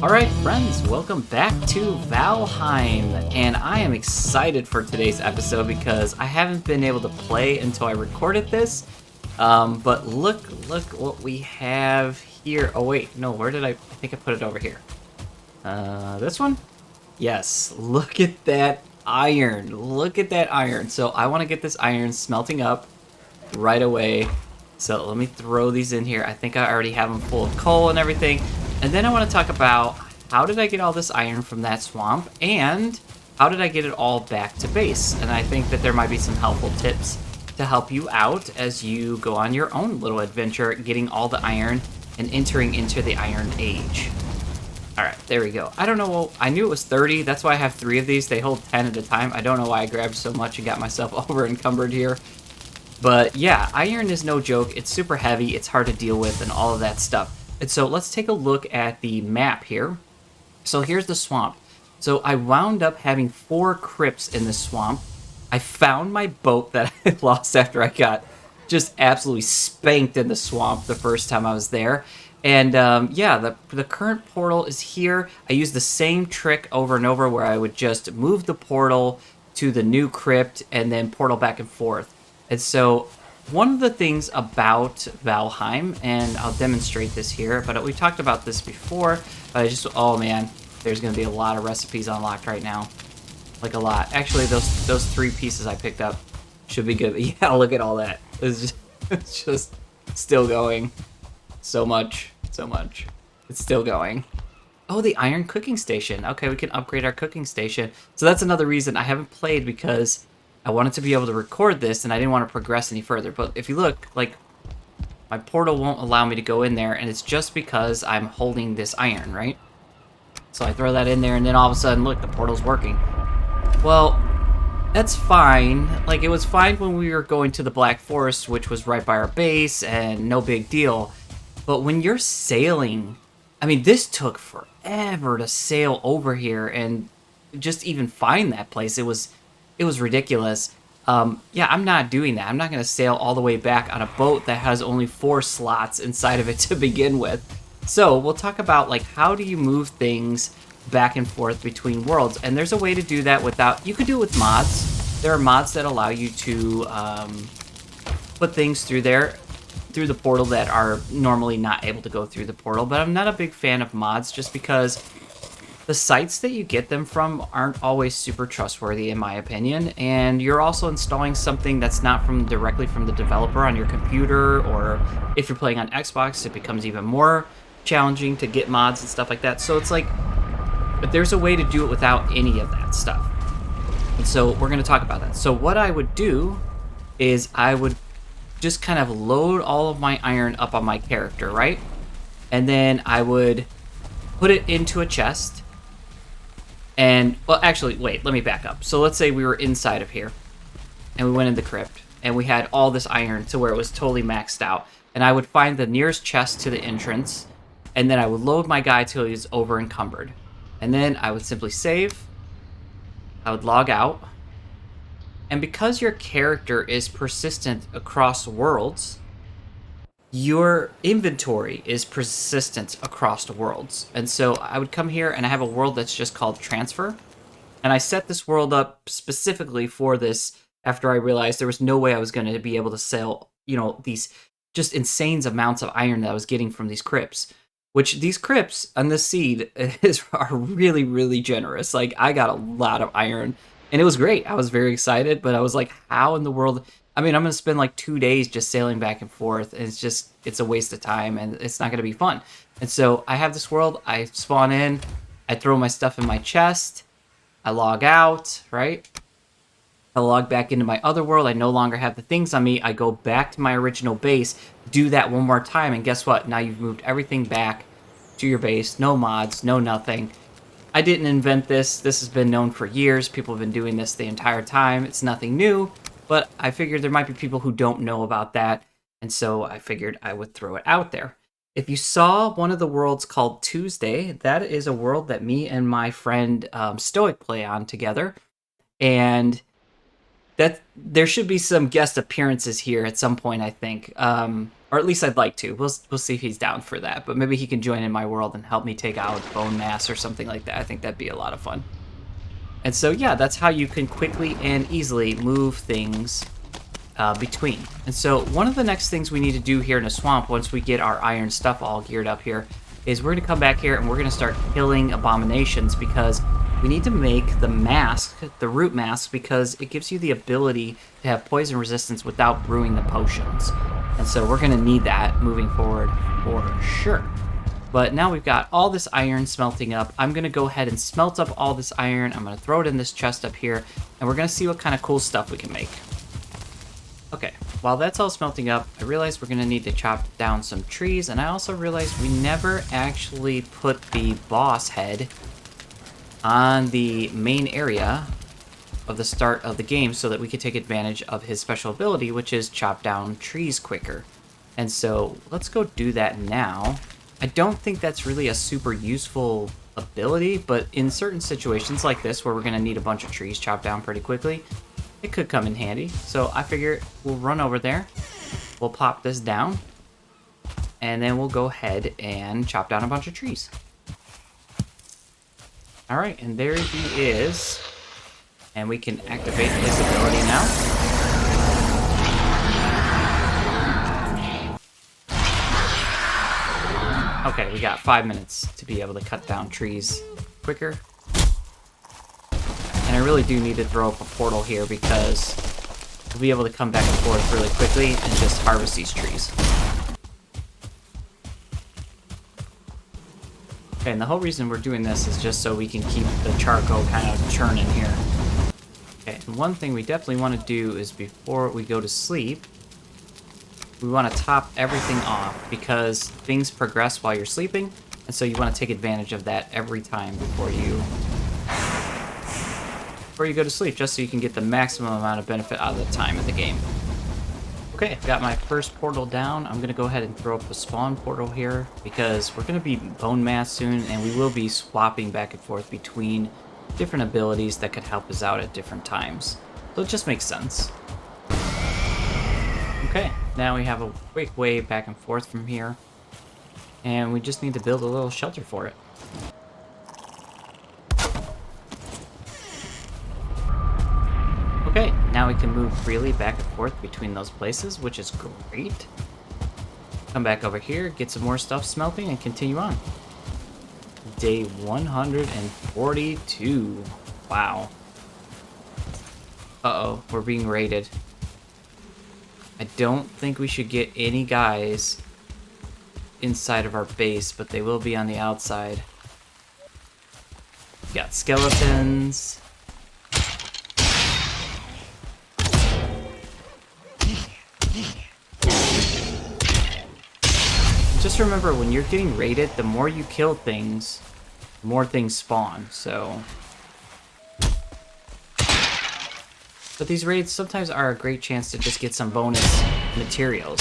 Alright friends, welcome back to Valheim, and I am excited for today's episode because I haven't been able to play until I recorded this, but look what we have here. Oh wait, no, where did I think I put it over here. This one? Yes, look at that iron, So I want to get this iron smelting up right away. So let me throw these in here. I think I already have them full of coal and everything. And then I want to talk about how did I get all this iron from that swamp and how did I get it all back to base. And I think that there might be some helpful tips to help you out as you go on your own little adventure getting all the iron and entering into the Iron Age. All right, there we go. I don't know, I knew it was 30. That's why I have 3 of these. They hold 10 at a time. I don't know why I grabbed so much and got myself over encumbered here. But yeah, iron is no joke. It's super heavy, it's hard to deal with, and all of that stuff. And so let's take a look at the map here. So here's the swamp. So I wound up having 4 crypts in the swamp. I found my boat that I lost after I got just absolutely spanked in the swamp the first time I was there. And yeah, the current portal is here. I used the same trick over and over where I would just move the portal to the new crypt and then portal back and forth. And so one of the things about Valheim, and I'll demonstrate this here, but we talked about this before, but oh man, there's going to be a lot of recipes unlocked right now. Like a lot. Actually, those 3 pieces I picked up should be good. Yeah, look at all that. It's just still going. So much. It's still going. Oh, the iron cooking station. Okay, we can upgrade our cooking station. So that's another reason I haven't played, because I wanted to be able to record this, and I didn't want to progress any further. But if you look, like, my portal won't allow me to go in there, and it's just because I'm holding this iron, right? So I throw that in there, and then all of a sudden, look, the portal's working. Well, that's fine. Like, it was fine when we were going to the Black Forest, which was right by our base, and no big deal. But when you're sailing, I mean, this took forever to sail over here, and just even find that place, it was ridiculous. Yeah, I'm not doing that. I'm not going to sail all the way back on a boat that has only 4 slots inside of it to begin with. So we'll talk about, like, how do you move things back and forth between worlds. And there's a way to do that without... You could do it with mods. There are mods that allow you to put things through there, through the portal, that are normally not able to go through the portal. But I'm not a big fan of mods just because the sites that you get them from aren't always super trustworthy, in my opinion, and you're also installing something that's not directly from the developer on your computer, or if you're playing on Xbox, it becomes even more challenging to get mods and stuff like that. So it's like, but there's a way to do it without any of that stuff. And so we're going to talk about that. So what I would do is I would just kind of load all of my iron up on my character, right? And then I would put it into a chest. And, well, actually, wait, let me back up. So let's say we were inside of here, and we went in the crypt, and we had all this iron to where it was totally maxed out. And I would find the nearest chest to the entrance, and then I would load my guy till he's over encumbered. And then I would simply save, I would log out, and because your character is persistent across worlds, your inventory is persistent across the worlds. And so I would come here, and I have a world that's just called transfer. And I set this world up specifically for this after I realized there was no way I was going to be able to sell, you know, these just insane amounts of iron that I was getting from these crypts. Which these crypts on this seed are really, really generous. Like, I got a lot of iron, and it was great. I was very excited, but I was like, how in the world... I mean, I'm going to spend like 2 days just sailing back and forth, and it's a waste of time, and it's not going to be fun. And so I have this world, I spawn in, I throw my stuff in my chest, I log out, right? I log back into my other world, I no longer have the things on me, I go back to my original base, do that one more time, and guess what? Now you've moved everything back to your base, no mods, no nothing. I didn't invent this, this has been known for years, people have been doing this the entire time, it's nothing new. But I figured there might be people who don't know about that, and so I figured I would throw it out there. If you saw one of the worlds called Tuesday, that is a world that me and my friend Stoic play on together, and that there should be some guest appearances here at some point, I think. Or at least I'd like to. We'll see if he's down for that. But maybe he can join in my world and help me take out bone mass or something like that. I think that'd be a lot of fun. And so, yeah, that's how you can quickly and easily move things between. And so one of the next things we need to do here in the swamp, once we get our iron stuff all geared up here, is we're going to come back here and we're going to start killing abominations, because we need to make the mask, the root mask, because it gives you the ability to have poison resistance without brewing the potions. And so we're going to need that moving forward for sure. But now we've got all this iron smelting up. I'm going to go ahead and smelt up all this iron. I'm going to throw it in this chest up here, and we're going to see what kind of cool stuff we can make. Okay, while that's all smelting up, I realize we're going to need to chop down some trees, and I also realized we never actually put the boss head on the main area of the start of the game so that we could take advantage of his special ability, which is chop down trees quicker. And so let's go do that now. I don't think that's really a super useful ability, but in certain situations like this where we're going to need a bunch of trees chopped down pretty quickly, it could come in handy. So I figure we'll run over there, we'll plop this down, and then we'll go ahead and chop down a bunch of trees. All right, and there he is. And we can activate his ability now. Okay, we got 5 minutes to be able to cut down trees quicker. And I really do need to throw up a portal here because we'll be able to come back and forth really quickly and just harvest these trees. Okay, and the whole reason we're doing this is just so we can keep the charcoal kind of churning here. Okay, and one thing we definitely want to do is before we go to sleep, we want to top everything off because things progress while you're sleeping, and so you want to take advantage of that every time before you go to sleep, just so you can get the maximum amount of benefit out of the time of the game. Okay, got my first portal down. I'm going to go ahead and throw up a spawn portal here because we're going to be bone mass soon, and we will be swapping back and forth between different abilities that could help us out at different times. So it just makes sense. Okay, now we have a quick way back and forth from here, and we just need to build a little shelter for it. Okay, now we can move freely back and forth between those places, which is great. Come back over here, get some more stuff smelting, and continue on. Day 142. Wow. Uh-oh, we're being raided. I don't think we should get any guys inside of our base, but they will be on the outside. We got skeletons. Just remember, when you're getting raided, the more you kill things, the more things spawn, so... But these raids sometimes are a great chance to just get some bonus materials.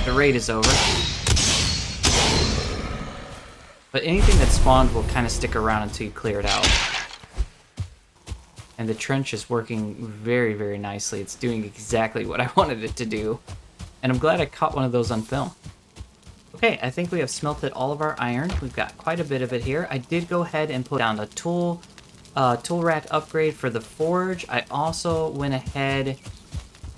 The raid is over. But anything that spawned will kind of stick around until you clear it out. And the trench is working very, very nicely. It's doing exactly what I wanted it to do. And I'm glad I caught one of those on film. Okay, I think we have smelted all of our iron. We've got quite a bit of it here. I did go ahead and put down a tool rack upgrade for the forge. I also went ahead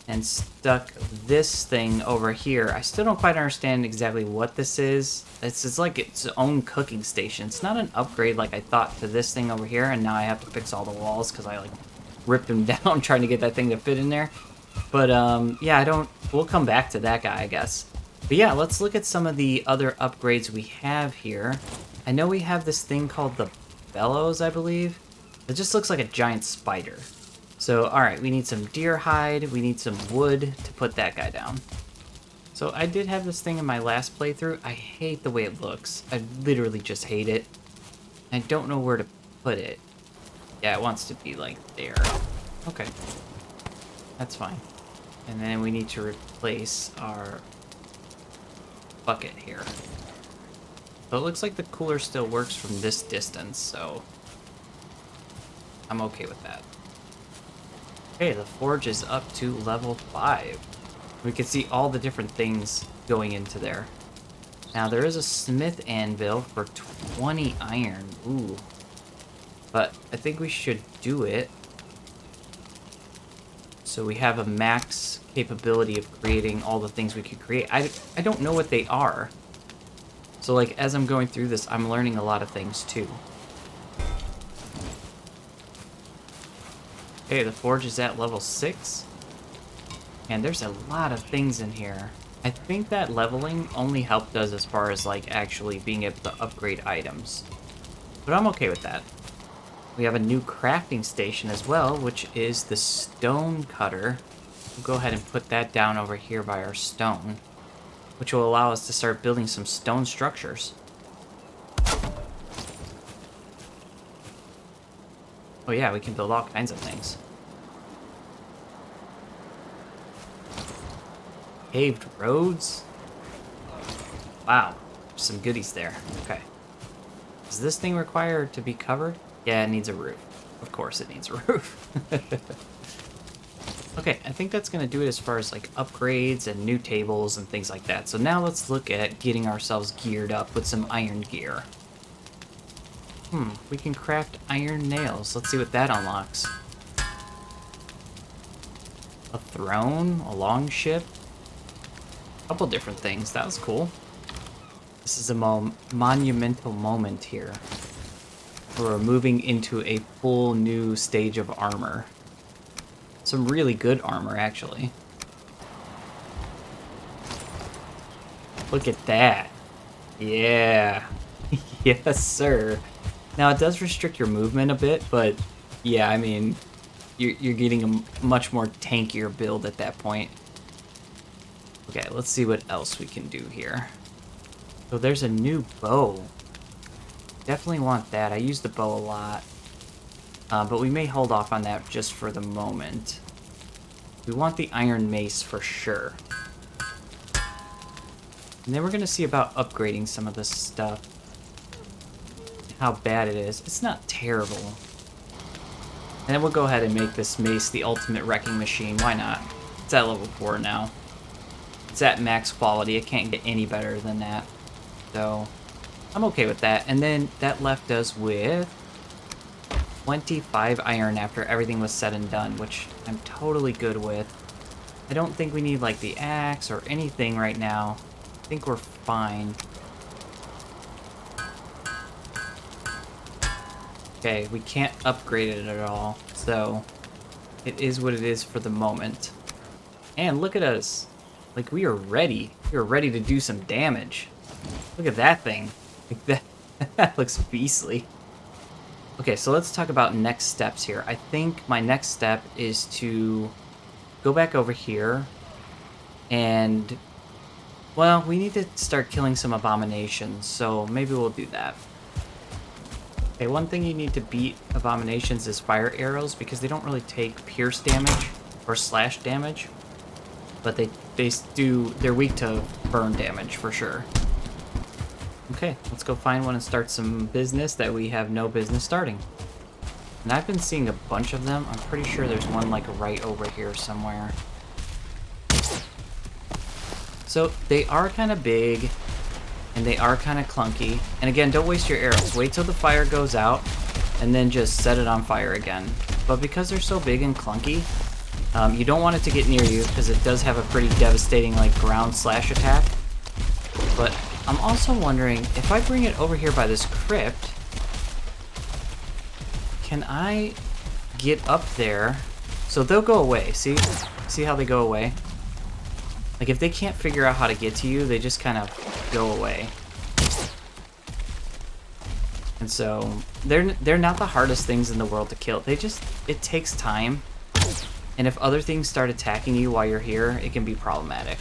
and stuck this thing over here. I still don't quite understand exactly what this is. It's like its own cooking station. It's not an upgrade like I thought to this thing over here, and now I have to fix all the walls because I like ripped them down trying to get that thing to fit in there. But yeah, we'll come back to that guy, I guess. But yeah, let's look at some of the other upgrades we have here. I know we have this thing called the bellows, I believe. It just looks like a giant spider. So, alright, we need some deer hide, we need some wood to put that guy down. So I did have this thing in my last playthrough. I hate the way it looks. I literally just hate it. I don't know where to put it. Yeah, it wants to be like there. Okay. That's fine. And then we need to replace our bucket here. So it looks like the cooler still works from this distance, so I'm okay with that. Okay, the forge is up to level 5. We can see all the different things going into there. Now, there is a smith anvil for 20 iron. Ooh. But I think we should do it so we have a max capability of creating all the things we could create. I don't know what they are. So, like, as I'm going through this, I'm learning a lot of things, too. Okay, the forge is at level 6. And there's a lot of things in here. I think that leveling only helped us as far as, like, actually being able to upgrade items. But I'm okay with that. We have a new crafting station as well, which is the stone cutter. We'll go ahead and put that down over here by our stone, which will allow us to start building some stone structures. Oh yeah, we can build all kinds of things. Paved roads? Wow, there's some goodies there. Okay. Does this thing require to be covered? Yeah, it needs a roof. Of course it needs a roof. Okay, I think that's going to do it as far as like upgrades and new tables and things like that. So now let's look at getting ourselves geared up with some iron gear. We can craft iron nails. Let's see what that unlocks. A throne, a long ship, a couple different things. That was cool. This is a monumental moment here. We're moving into a full new stage of armor. Some really good armor, actually. Look at that. Yeah. Yes, sir. Now, it does restrict your movement a bit, but yeah, I mean, you're getting a much more tankier build at that point. Okay, let's see what else we can do here. So there's a new bow. Definitely want that. I use the bow a lot. But we may hold off on that just for the moment. We want the iron mace for sure. And then we're going to see about upgrading some of this stuff. How bad it is. It's not terrible. And then we'll go ahead and make this mace the ultimate wrecking machine. Why not? It's at level 4 now. It's at max quality. It can't get any better than that. So I'm okay with that. And then that left us with 25 iron after everything was said and done, which I'm totally good with. I don't think we need like the axe or anything right now. I think we're fine. Okay, we can't upgrade it at all, so it is what it is for the moment. And look at us. Like, we are ready. We are ready to do some damage. Look at that thing. Like that looks beastly. Okay, so let's talk about next steps here. I think my next step is to go back over here and, well, we need to start killing some abominations, so maybe we'll do that. Okay, one thing you need to beat abominations is fire arrows, because they don't really take pierce damage or slash damage, but they're weak to burn damage for sure. Okay, let's go find one and start some business that we have no business starting. And I've been seeing a bunch of them. I'm pretty sure there's one like right over here somewhere. So they are kind of big and they are kind of clunky. And again, don't waste your arrows. Wait till the fire goes out and then just set it on fire again. But because they're so big and clunky, you don't want it to get near you because it does have a pretty devastating like ground slash attack. But I'm also wondering, if I bring it over here by this crypt, can I get up there? So they'll go away, see? See how they go away? Like, if they can't figure out how to get to you, they just kind of go away. And so, they're not the hardest things in the world to kill. It takes time. And if other things start attacking you while you're here, it can be problematic.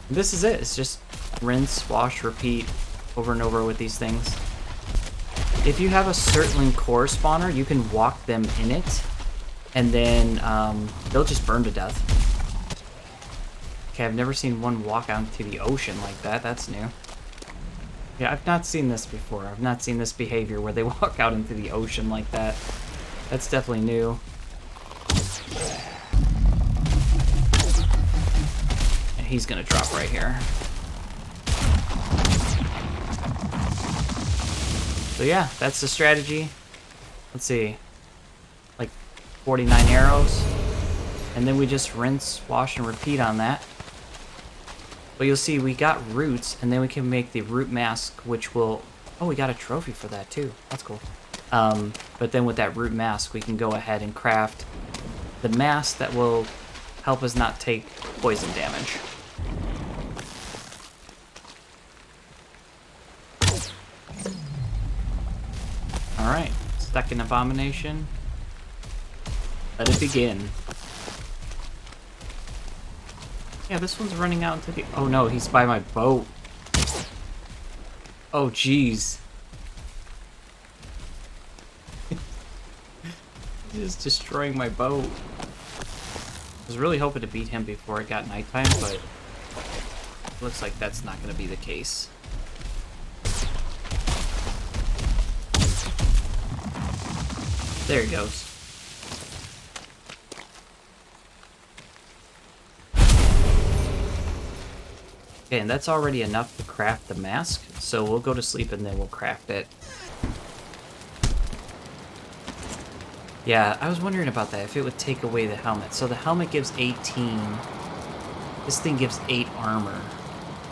This is it. It's just rinse, wash, repeat over and over with these things. If you have a certain core spawner, you can walk them in it, and then they'll just burn to death. Okay, I've never seen one walk out into the ocean like that. That's new. Yeah, I've not seen this before. I've not seen this behavior where they walk out into the ocean like that. That's definitely new. And he's gonna drop right here. So yeah, that's the strategy. Let's see. Like 49 arrows. And then we just rinse, wash, and repeat on that. But you'll see we got roots, and then we can make the root mask, which will... Oh, we got a trophy for that too. That's cool. But then with that root mask, we can go ahead and craft the mask that will help us not take poison damage. Alright, second abomination. Let it begin. Yeah, this one's running out into the... Oh no, he's by my boat. Oh, jeez. He's destroying my boat. I was really hoping to beat him before it got nighttime, but it looks like that's not going to be the case. There he goes. Okay, and that's already enough to craft the mask, so we'll go to sleep and then we'll craft it. Yeah, I was wondering about that, if it would take away the helmet. So the helmet gives 18. This thing gives 8 armor.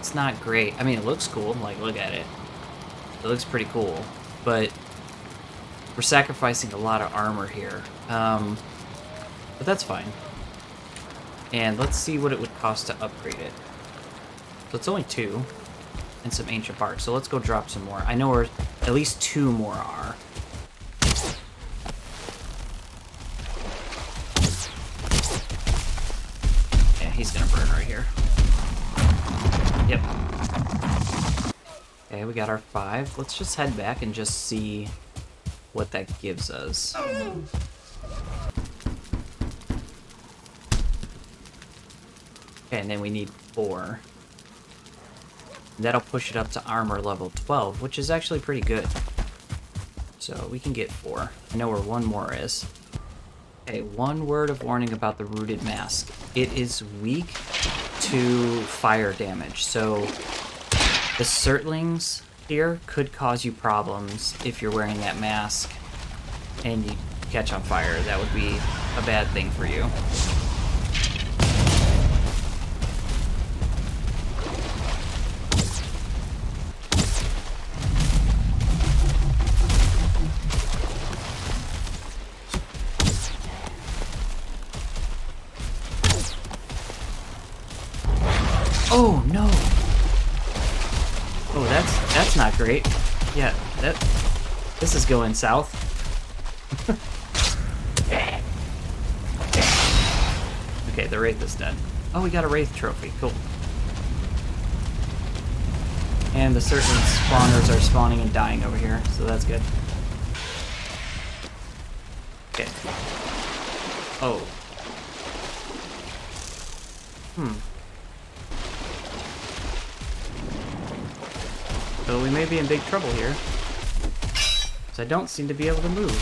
It's not great. I mean, it looks cool. Like, look at it. It looks pretty cool. But we're sacrificing a lot of armor here. But that's fine. And let's see what it would cost to upgrade it. So it's only 2. And some ancient bark. So let's go drop some more. I know where at least 2 more are. He's gonna burn right here. Yep. Okay, we got our 5. Let's just head back and just see what that gives us. Okay, and then we need 4. That'll push it up to armor level 12, which is actually pretty good. So we can get 4. I know where 1 more is. Okay, 1 word of warning about the rooted mask. It is weak to fire damage, so the Surtlings here could cause you problems if you're wearing that mask and you catch on fire. That would be a bad thing for you. Oh no! Oh, that's not great. Yeah, this is going south. Okay, the Wraith is dead. Oh, we got a Wraith trophy. Cool. And the certain spawners are spawning and dying over here, so that's good. Okay. Oh. So we may be in big trouble here, because I don't seem to be able to move.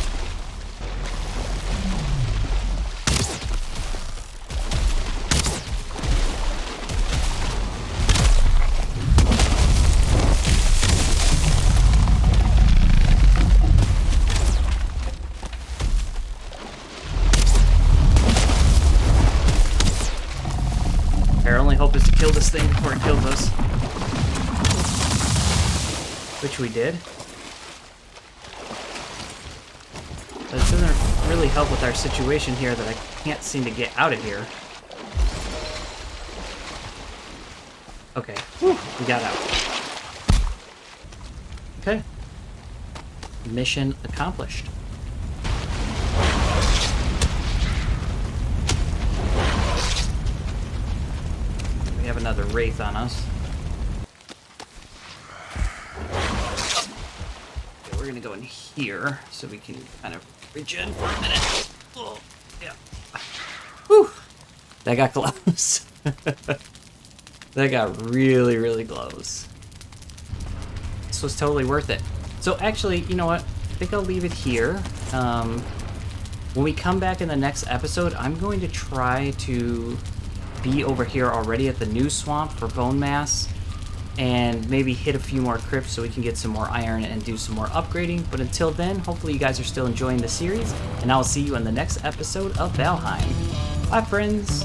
Our only hope is to kill this thing before it kills us. Which we did. But it doesn't really help with our situation here that I can't seem to get out of here. Okay, whew, we got out. Okay. Mission accomplished. We have another Wraith on us. We're gonna go in here so we can kind of regen for a minute. Oh. Yeah. Whew. That got close. That got really, really close. This was totally worth it. So actually, you know what? I think I'll leave it here. When we come back in the next episode, I'm going to try to be over here already at the new swamp for bone mass, and maybe hit a few more crypts so we can get some more iron and do some more upgrading. But until then, hopefully you guys are still enjoying the series, and I'll see you in the next episode of Valheim. Bye, friends!